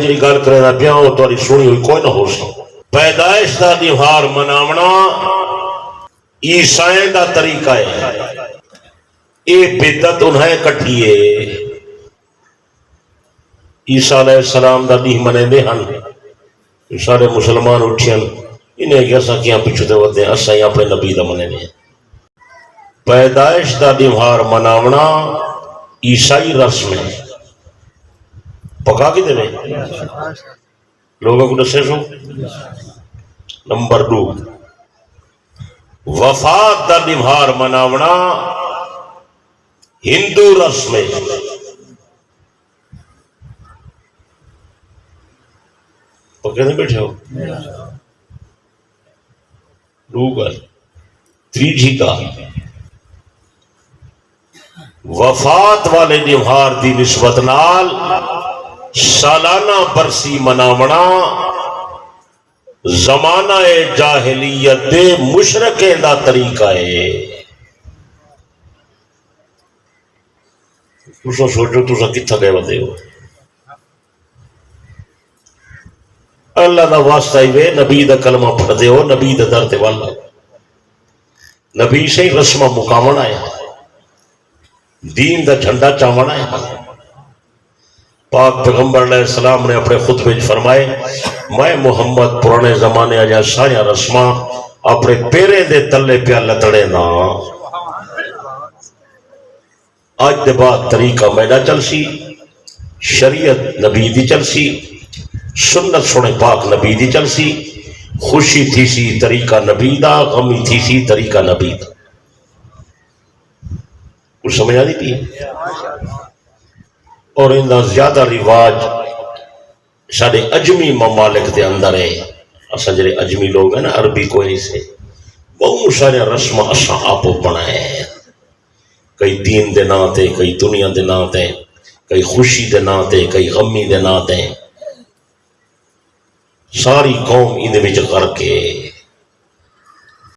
جی گل کرنا پیا وہ تاری سنی ہوئی کوئی نہ ہو سکتا. پیدائش دا تہوار مناونا عیسائیں دا طریقہ ہے. یہ بدعت انہیں کٹھی ہے. عیسیٰ علیہ السلام دا دن منے ہن سارے مسلمان اٹھن انہیں کہ اساں کیاں پیچھے تے ودے اساں اپنے نبی دا منے نے. پیدائش دا تہوار مناونا عیسائی رسم ہے. پکا کے دے لوگوں کو دسے سو. نمبر 2 وفات دا تہوار مناونا ہندو رسم ہے. پکے نہیں بیٹھے ہو. گل تیجی کا وفات والے تہوار دی نسبت نال سالانہ برسی مناونا زمانہ جاہلیت دے مشرکیں دا طریقہ ہے. تسا سوچو تسا کتھا گئے ودے ہو. اللہ دا واسطہ ہی وے نبی دا کلمہ پڑھ دے ہو نبی دا در تے والا نبی سے ہی رسمہ مقامن آیا دین دا جھنڈا چاون آیا. پاک پیغمبر علیہ السلام نے اپنے خطبے وچ فرمائے میں محمد پرانے زمانے آجا سارا رسمہ اپنے پیرے دے تلے پیا لتڑے نا. آج دے بعد طریقہ میڈا چل سی شریعت نبی دی چل سی سنت سونے پاک نبی دی چل سی. خوشی تھی سی طریقہ نبی دا غمی تھی سی طریقہ نبی دا. کچھ سمجھا دی پی. اور اندہ زیادہ رواج سارے اجمی ممالک دے اندر ہے. اساں جڑے اجمی لوگ ہیں نا عربی کوئی نہیں سے بہت سارے رسم اساں آپ بنائے ہیں. کئی دین دے نام تے کئی دنیا دے نام تے کئی خوشی دے نام تے کئی غمی دے نام تے ساری قوم ان وچ کر کے